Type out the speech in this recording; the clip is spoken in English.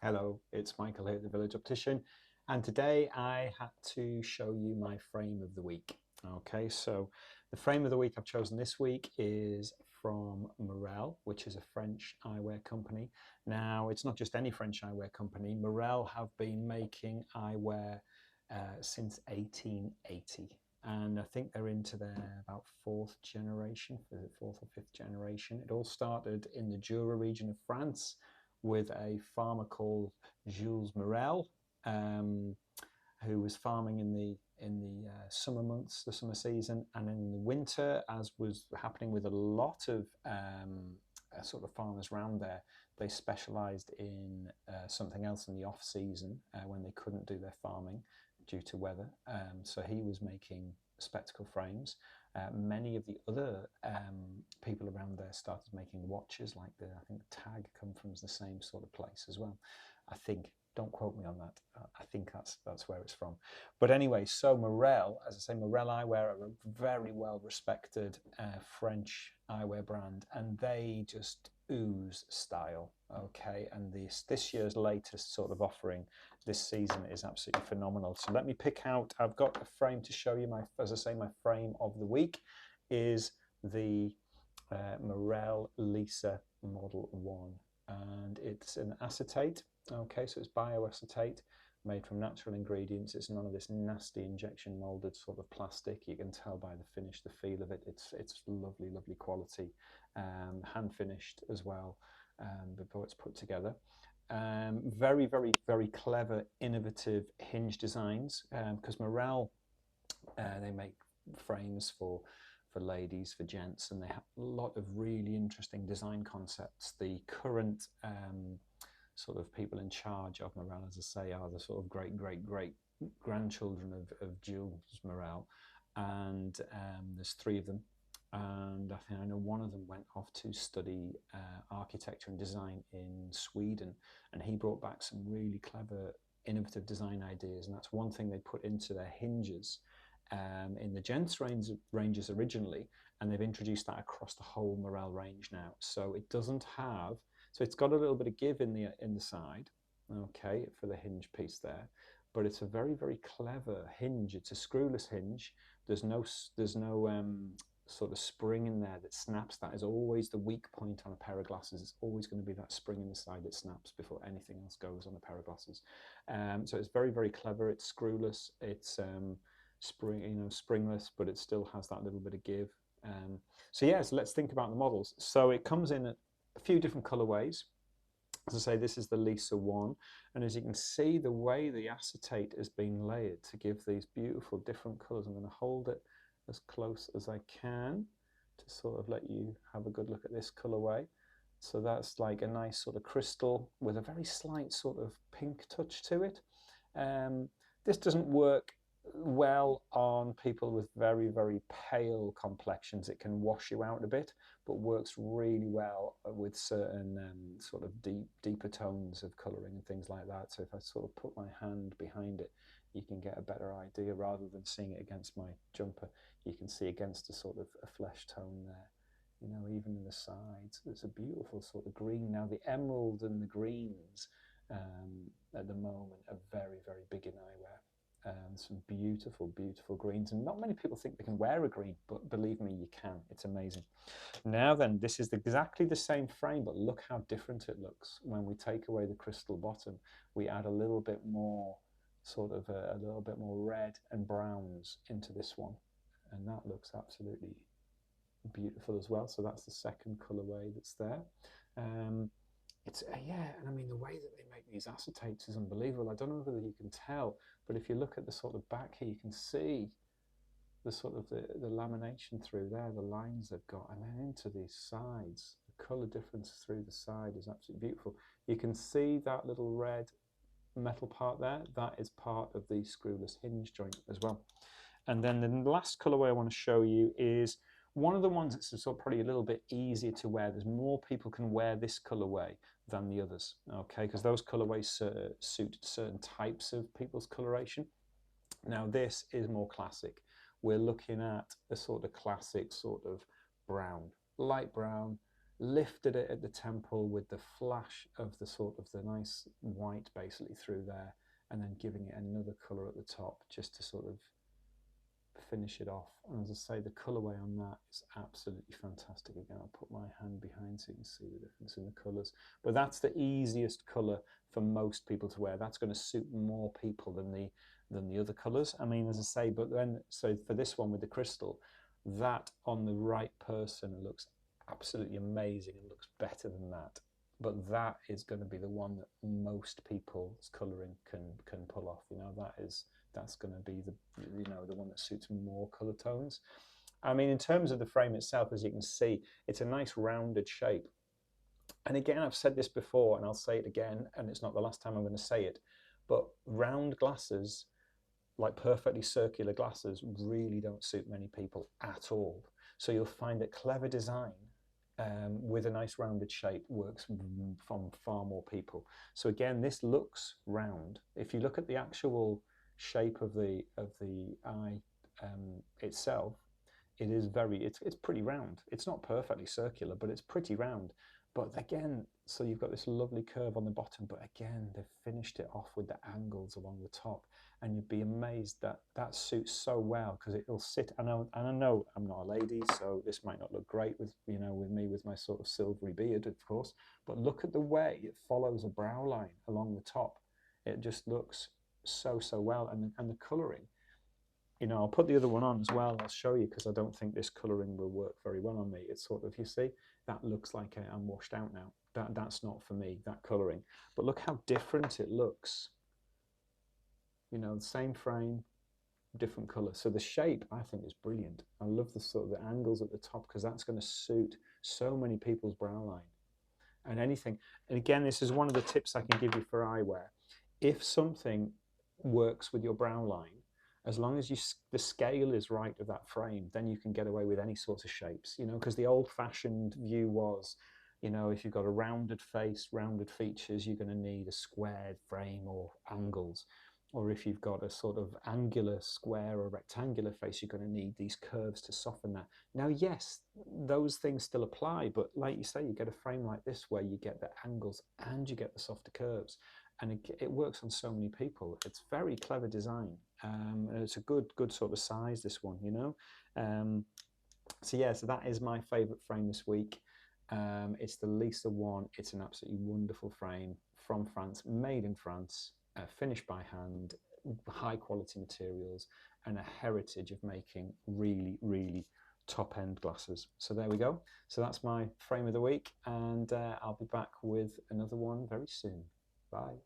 Hello, it's Michael here at the Village Optician, and today I had to show you my frame of the week. Okay, so the frame of the week I've chosen this week is from Morel, which is a French eyewear company. Now, it's not just any French eyewear company. Morel have been making eyewear since 1880. And I think they're into their about fourth generation, fourth or fifth generation. It all started in the Jura region of France with a farmer called Jules Morel, who was farming in the summer months, the summer season, and in the winter, as was happening with a lot of sort of farmers around there, they specialised in something else in the off season when they couldn't do their farming due to weather. So he was making spectacle frames. Many of the other people around there started making watches, like I think the tag come from the same sort of place as well. I think, don't quote me on that. I think that's where it's from. But anyway, so Morel, as I say, Morel Eyewear are a very well respected French eyewear brand, and they just ooze style. Okay, and this year's latest sort of offering this season is absolutely phenomenal. So let me pick out, I've got a frame to show you. As I say, my frame of the week is the Morel Lisa Model 1, and it's an acetate. Okay, so it's bioacetate made from natural ingredients. It's none of this nasty injection molded sort of plastic. You can tell by the finish, the feel of it. It's lovely, lovely quality, hand finished as well before it's put together. Very, very, very clever, innovative hinge designs, because Morel, they make frames for ladies, for gents, and they have a lot of really interesting design concepts. The current sort of people in charge of Morel, as I say, are the sort of great grandchildren of Jules Morel, and there's three of them. And I think I know one of them went off to study architecture and design in Sweden, and he brought back some really clever, innovative design ideas. And that's one thing they put into their hinges in the gents ranges originally, and they've introduced that across the whole Morel range now. So it doesn't have, so it's got a little bit of give in the side, okay, for the hinge piece there, but it's a very, very clever hinge. It's a screwless hinge. There's no sort of spring in there that snaps. That is always the weak point on a pair of glasses. It's always going to be that spring in the side that snaps before anything else goes on a pair of glasses. So it's very, very clever. It's screwless. It's springless, but it still has that little bit of give. So let's think about the models. So it comes in a few different colorways. As I say, this is the Lisa 1, and as you can see, the way the acetate has been layered to give these beautiful different colors. I'm going to hold it as close as I can to sort of let you have a good look at this colorway. So that's like a nice sort of crystal with a very slight sort of pink touch to it. This doesn't work well on people with very, very pale complexions. It can wash you out a bit, but works really well with certain sort of deeper tones of colouring and things like that. So if I sort of put my hand behind it, you can get a better idea. Rather than seeing it against my jumper, you can see against a sort of a flesh tone there. You know, even in the sides, it's a beautiful sort of green. Now the emerald and the greens at the moment are very, very big in eyewear. Some beautiful, beautiful greens, and not many people think they can wear a green, but believe me, you can. It's amazing. Now then, this is exactly the same frame, but look how different it looks. When we take away the crystal bottom, we add a little bit more sort of a little bit more red and browns into this one, and that looks absolutely beautiful as well. So that's the second colorway that's there. It's and I mean, the way that they make these acetates is unbelievable. I don't know whether you can tell, but if you look at the sort of back here, you can see the sort of the lamination through there, the lines they've got, and then into these sides. The color difference through the side is absolutely beautiful. You can see that little red metal part there. That is part of the screwless hinge joint as well. And then the last colorway I want to show you is one of the ones that's sort of probably a little bit easier to wear. There's more people can wear this colorway than the others, okay, because those colorways suit certain types of people's coloration. Now this is more classic. We're looking at a sort of classic sort of brown, light brown, lifted it at the temple with the flash of the sort of the nice white basically through there, and then giving it another colour at the top just to sort of finish it off. And as I say, the colourway on that is absolutely fantastic. Again, I'll put my hand behind so you can see the difference in the colours. But that's the easiest colour for most people to wear. That's going to suit more people than the other colours. I mean, as I say, but then, so for this one with the crystal, that on the right person looks absolutely amazing and looks better than that. But that is going to be the one that most people's colouring can pull off. You know, that's going to be the one that suits more colour tones. I mean, in terms of the frame itself, as you can see, it's a nice rounded shape. And again, I've said this before and I'll say it again, and it's not the last time I'm going to say it, but round glasses, like perfectly circular glasses, really don't suit many people at all. So you'll find that clever design with a nice rounded shape works from far more people. So again, this looks round. If you look at the actual shape of the eye itself, it's pretty round. It's not perfectly circular, but it's pretty round. But again, so you've got this lovely curve on the bottom, but again, they've finished it off with the angles along the top, and you'd be amazed that that suits so well, because it'll sit. I know I'm not a lady, so this might not look great with with me with my sort of silvery beard, of course. But look at the way it follows a brow line along the top. It just looks so well, and the colouring. I'll put the other one on as well. I'll show you, because I don't think this colouring will work very well on me. It's sort of, you see, that looks like I'm washed out now. That's not for me, that colouring. But look how different it looks. The same frame, different colour. So the shape, I think, is brilliant. I love the sort of the angles at the top, because that's going to suit so many people's brow line. And anything. And again, this is one of the tips I can give you for eyewear. If something works with your brow line, as long as the scale is right of that frame, then you can get away with any sorts of shapes, because the old-fashioned view was, if you've got a rounded face, rounded features, you're going to need a squared frame or angles. Or if you've got a sort of angular square or rectangular face, you're going to need these curves to soften that. Now, yes, those things still apply, but like you say, you get a frame like this where you get the angles and you get the softer curves. And it works on so many people. It's very clever design, and it's a good sort of size, this one, so yeah, so that is my favourite frame this week. It's the Lisa one. It's an absolutely wonderful frame from France, made in France, finished by hand, high quality materials, and a heritage of making really top-end glasses. So there we go. So that's my frame of the week, and I'll be back with another one very soon. Bye.